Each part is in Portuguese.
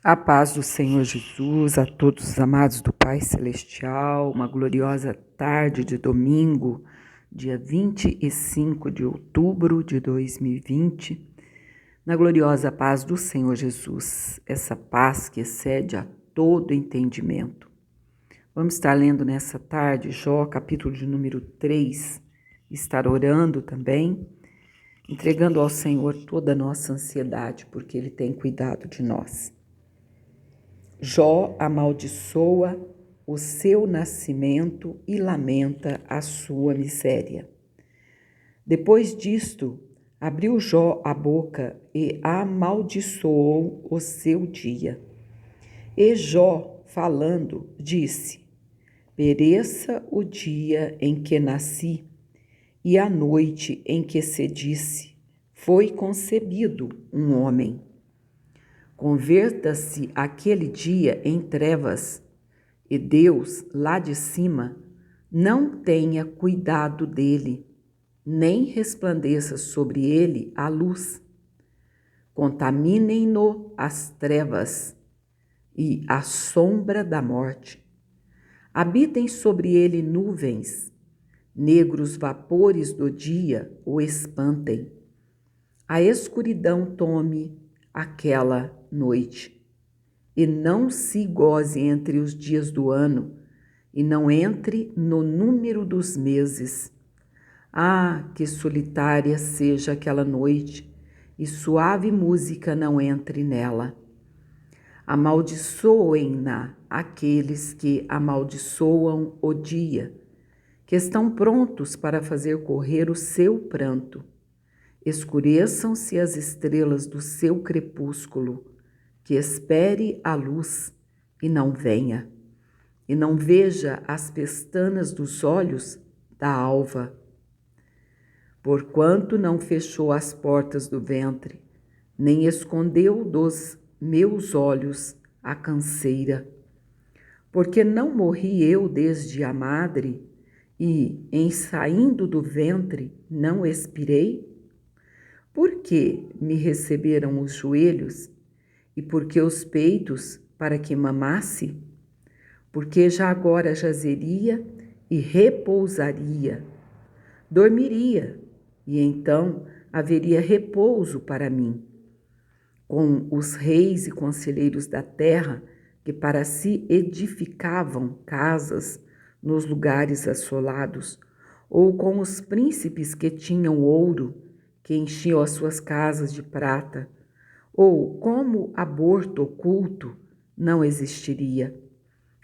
A paz do Senhor Jesus a todos os amados do Pai Celestial, uma gloriosa tarde de domingo, dia 25 de outubro de 2020, na gloriosa paz do Senhor Jesus, essa paz que excede a todo entendimento. Vamos estar lendo nessa tarde Jó, capítulo de número 3, estar orando também, entregando ao Senhor toda a nossa ansiedade, porque Ele tem cuidado de nós. Jó amaldiçoa o seu nascimento e lamenta a sua miséria. Depois disto, abriu Jó a boca e amaldiçoou o seu dia. E Jó, falando, disse: pereça o dia em que nasci e a noite em que se disse: foi concebido um homem. Converta-se aquele dia em trevas, e Deus, lá de cima, não tenha cuidado dele, nem resplandeça sobre ele a luz. Contaminem-no as trevas e a sombra da morte. Habitem sobre ele nuvens, negros vapores do dia o espantem. A escuridão tome aquela noite, e não se goze entre os dias do ano, e não entre no número dos meses. Ah, que solitária seja aquela noite, e suave música não entre nela. Amaldiçoem-na aqueles que amaldiçoam o dia, que estão prontos para fazer correr o seu pranto. Escureçam-se as estrelas do seu crepúsculo, que espere a luz e não venha, e não veja as pestanas dos olhos da alva. Porquanto não fechou as portas do ventre, nem escondeu dos meus olhos a canseira. Porque não morri eu desde a madre, e, em saindo do ventre, não expirei? Por que me receberam os joelhos, e por que os peitos, para que mamasse? Porque já agora jazeria e repousaria, dormiria, e então haveria repouso para mim. Com os reis e conselheiros da terra, que para si edificavam casas nos lugares assolados, ou com os príncipes que tinham ouro, que enchiam as suas casas de prata, ou como aborto oculto não existiria,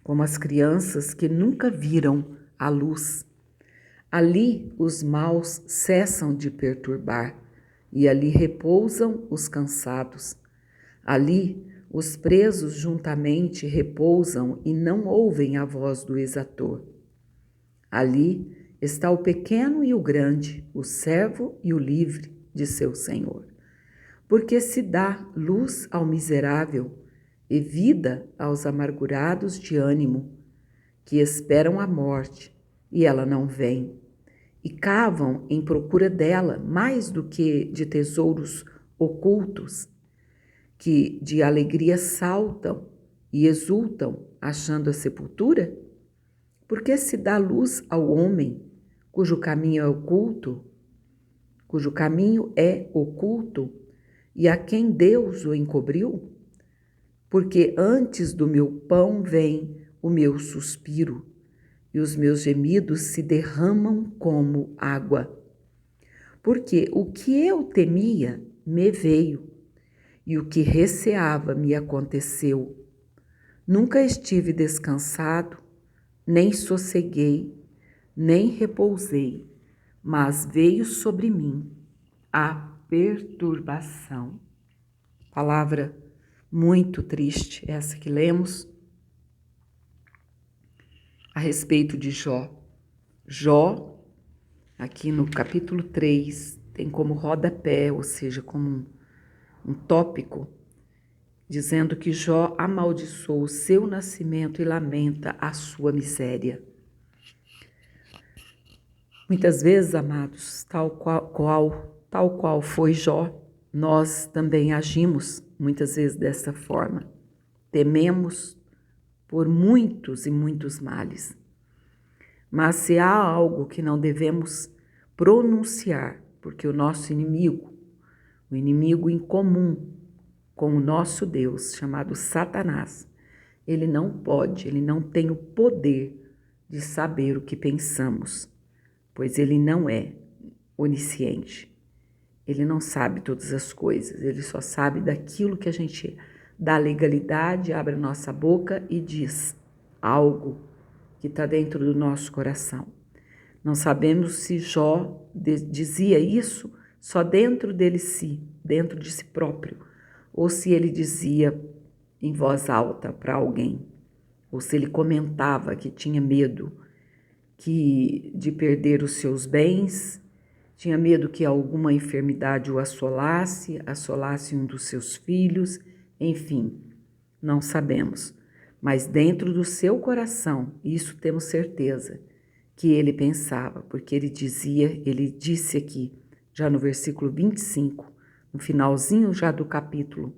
como as crianças que nunca viram a luz. Ali os maus cessam de perturbar, e ali repousam os cansados. Ali os presos juntamente repousam e não ouvem a voz do exator. Ali está o pequeno e o grande, o servo e o livre de seu Senhor. Porque se dá luz ao miserável e vida aos amargurados de ânimo, que esperam a morte e ela não vem, e cavam em procura dela mais do que de tesouros ocultos, que de alegria saltam e exultam achando a sepultura? Porque se dá luz ao homem cujo caminho é oculto, e a quem Deus o encobriu? Porque antes do meu pão vem o meu suspiro, e os meus gemidos se derramam como água. Porque o que eu temia me veio, e o que receava me aconteceu. Nunca estive descansado, nem sosseguei, nem repousei, mas veio sobre mim a perturbação. Palavra muito triste, essa que lemos, a respeito de Jó. Jó, aqui no capítulo 3, tem como rodapé, ou seja, como um tópico, dizendo que Jó amaldiçoou o seu nascimento e lamenta a sua miséria. Muitas vezes, amados, tal qual foi Jó, nós também agimos muitas vezes dessa forma. tememos por muitos e muitos males. Mas se há algo que não devemos pronunciar, porque o nosso inimigo, o inimigo em comum com o nosso Deus, chamado Satanás, ele não tem o poder de saber o que pensamos, pois ele não é onisciente. Ele não sabe todas as coisas, ele só sabe daquilo que a gente dá legalidade, abre a nossa boca e diz algo que está dentro do nosso coração. Não sabemos se Jó dizia isso só dentro de si próprio, ou se ele dizia em voz alta para alguém, ou se ele comentava que tinha medo de perder os seus bens, tinha medo que alguma enfermidade o assolasse um dos seus filhos, enfim, não sabemos. Mas dentro do seu coração, isso temos certeza, que ele pensava, porque ele disse aqui, já no versículo 25, no finalzinho já do capítulo,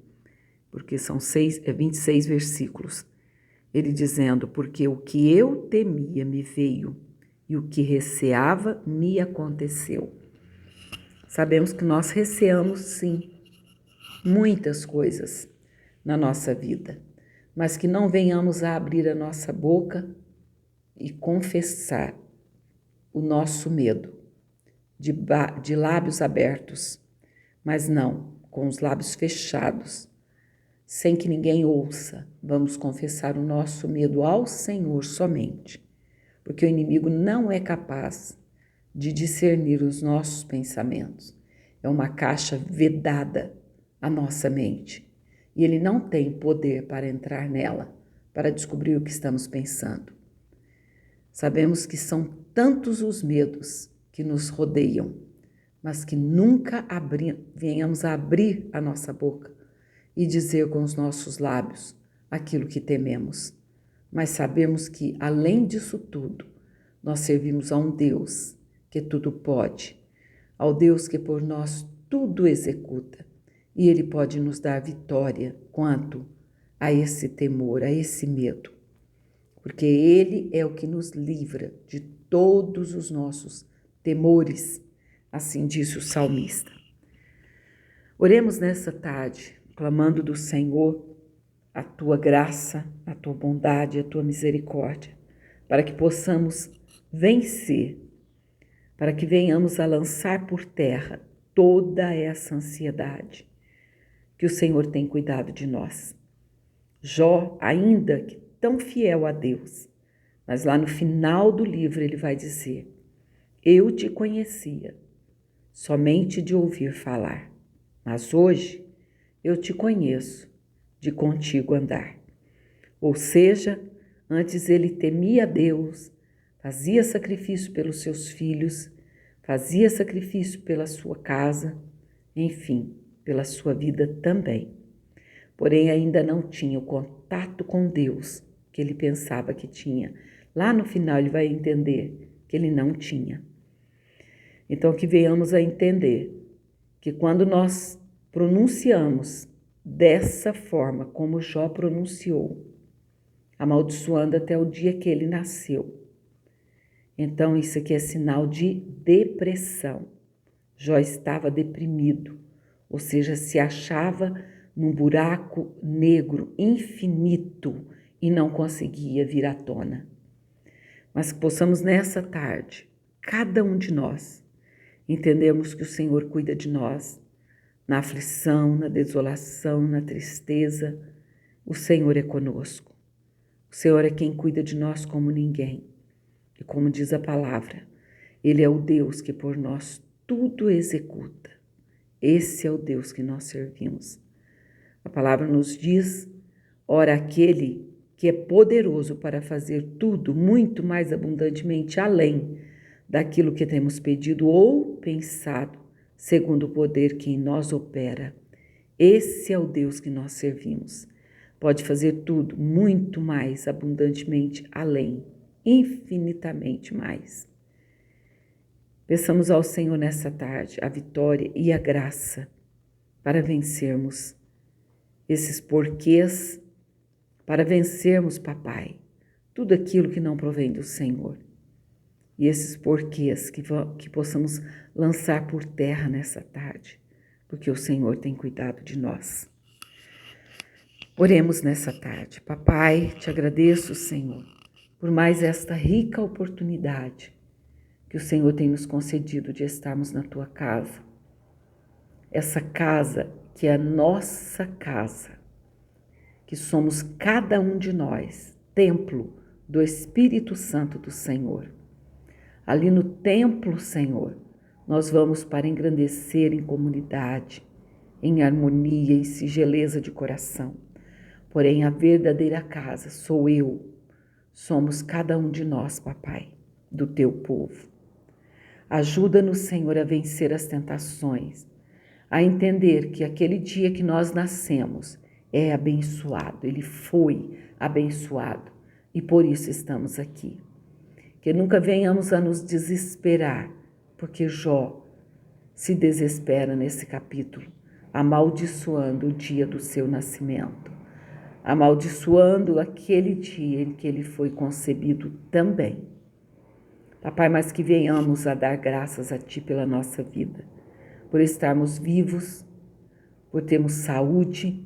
porque são 26 versículos, ele dizendo, porque o que eu temia me veio, e o que receava me aconteceu. Sabemos que nós receamos, sim, muitas coisas na nossa vida, mas que não venhamos a abrir a nossa boca e confessar o nosso medo de lábios abertos, mas não, com os lábios fechados, sem que ninguém ouça. Vamos confessar o nosso medo ao Senhor somente, porque o inimigo não é capaz de discernir os nossos pensamentos. É uma caixa vedada à nossa mente e ele não tem poder para entrar nela, para descobrir o que estamos pensando. Sabemos que são tantos os medos que nos rodeiam, mas que nunca venhamos a abrir a nossa boca e dizer com os nossos lábios aquilo que tememos. Mas sabemos que, além disso tudo, nós servimos a um Deus que tudo pode, ao Deus que por nós tudo executa, e Ele pode nos dar vitória quanto a esse temor, a esse medo, porque Ele é o que nos livra de todos os nossos temores, assim disse o salmista. Oremos nessa tarde, clamando do Senhor a Tua graça, a Tua bondade, a Tua misericórdia, para que possamos vencer, para que venhamos a lançar por terra toda essa ansiedade, que o Senhor tem cuidado de nós. Jó, ainda que tão fiel a Deus, mas lá no final do livro ele vai dizer, eu te conhecia somente de ouvir falar, mas hoje eu te conheço de contigo andar. Ou seja, antes ele temia a Deus, fazia sacrifício pelos seus filhos, fazia sacrifício pela sua casa, enfim, pela sua vida também. Porém, ainda não tinha o contato com Deus que ele pensava que tinha. Lá no final ele vai entender que ele não tinha. Então, que venhamos a entender que quando nós pronunciamos dessa forma, como Jó pronunciou, amaldiçoando até o dia que ele nasceu, então isso aqui é sinal de depressão. Jó estava deprimido, ou seja, se achava num buraco negro infinito e não conseguia vir à tona. Mas que possamos nessa tarde, cada um de nós, entendermos que o Senhor cuida de nós, na aflição, na desolação, na tristeza, o Senhor é conosco. O Senhor é quem cuida de nós como ninguém. E como diz a palavra, Ele é o Deus que por nós tudo executa. Esse é o Deus que nós servimos. A palavra nos diz, ora, aquele que é poderoso para fazer tudo muito mais abundantemente além daquilo que temos pedido ou pensado, segundo o poder que em nós opera. Esse é o Deus que nós servimos. Pode fazer tudo muito mais abundantemente além, infinitamente mais. Peçamos ao Senhor nessa tarde a vitória e a graça para vencermos esses porquês para vencermos, papai, tudo aquilo que não provém do Senhor. E esses porquês que possamos lançar por terra nessa tarde, porque o Senhor tem cuidado de nós. Oremos nessa tarde. Papai, te agradeço, Senhor, por mais esta rica oportunidade que o Senhor tem nos concedido de estarmos na tua casa. Essa casa que é a nossa casa, que somos cada um de nós, templo do Espírito Santo do Senhor. Ali no templo, Senhor, nós vamos para engrandecer em comunidade, em harmonia e singeleza de coração. Porém, a verdadeira casa sou eu, somos cada um de nós, papai, do teu povo. Ajuda-nos, Senhor, a vencer as tentações, a entender que aquele dia que nós nascemos é abençoado, ele foi abençoado e por isso estamos aqui. Que nunca venhamos a nos desesperar, porque Jó se desespera nesse capítulo, amaldiçoando o dia do seu nascimento, amaldiçoando aquele dia em que ele foi concebido também. Papai, mas que venhamos a dar graças a Ti pela nossa vida, por estarmos vivos, por termos saúde,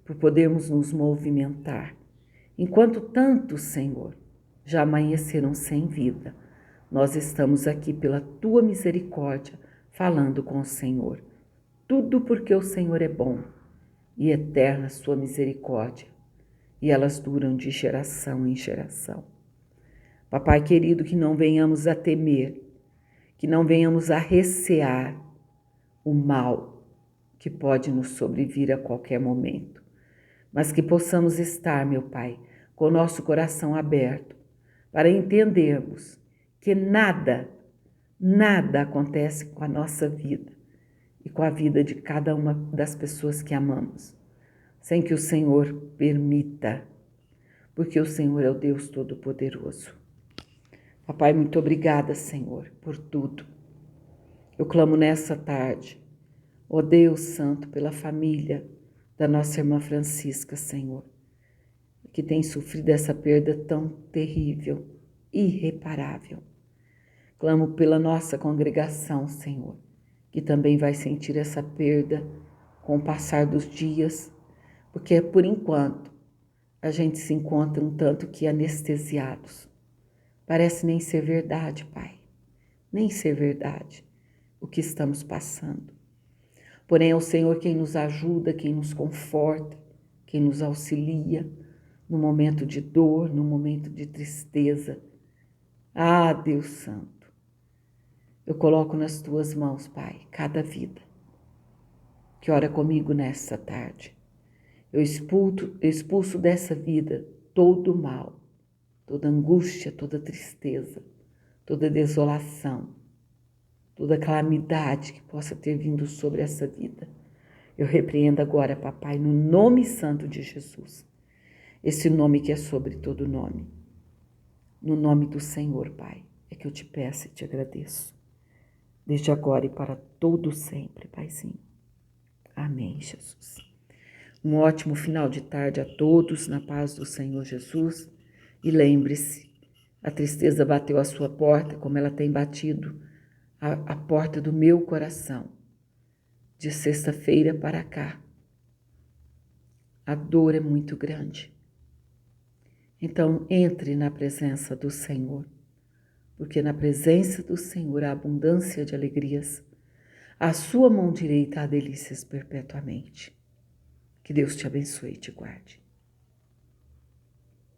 por podermos nos movimentar. Enquanto tantos, Senhor, já amanheceram sem vida, nós estamos aqui pela Tua misericórdia, falando com o Senhor. Tudo porque o Senhor é bom e eterna a Sua misericórdia, e elas duram de geração em geração. Papai querido, que não venhamos a temer, que não venhamos a recear o mal que pode nos sobrevir a qualquer momento, mas que possamos estar, meu Pai, com o nosso coração aberto, para entendermos que nada acontece com a nossa vida e com a vida de cada uma das pessoas que amamos, sem que o Senhor permita, porque o Senhor é o Deus Todo-Poderoso. Papai, muito obrigada, Senhor, por tudo. Eu clamo nessa tarde, ó Deus Santo, pela família da nossa irmã Francisca, Senhor, que tem sofrido essa perda tão terrível, irreparável. Clamo pela nossa congregação, Senhor, que também vai sentir essa perda com o passar dos dias, porque por enquanto a gente se encontra um tanto que anestesiados. Parece nem ser verdade, Pai, nem ser verdade o que estamos passando. Porém, é o Senhor quem nos ajuda, quem nos conforta, quem nos auxilia no momento de dor, no momento de tristeza. Ah, Deus Santo, eu coloco nas Tuas mãos, Pai, cada vida que ora comigo nessa tarde. Eu expulso dessa vida todo o mal, toda angústia, toda tristeza, toda desolação, toda calamidade que possa ter vindo sobre essa vida. Eu repreendo agora, papai, no nome santo de Jesus, esse nome que é sobre todo nome. No nome do Senhor, Pai, é que eu te peço e te agradeço, desde agora e para todo sempre, Paizinho. Amém, Jesus. Um ótimo final de tarde a todos, na paz do Senhor Jesus. E lembre-se, a tristeza bateu a sua porta, como ela tem batido a porta do meu coração, de sexta-feira para cá. A dor é muito grande. Então, entre na presença do Senhor, porque na presença do Senhor há abundância de alegrias. À sua mão direita há delícias perpetuamente. Que Deus te abençoe e te guarde.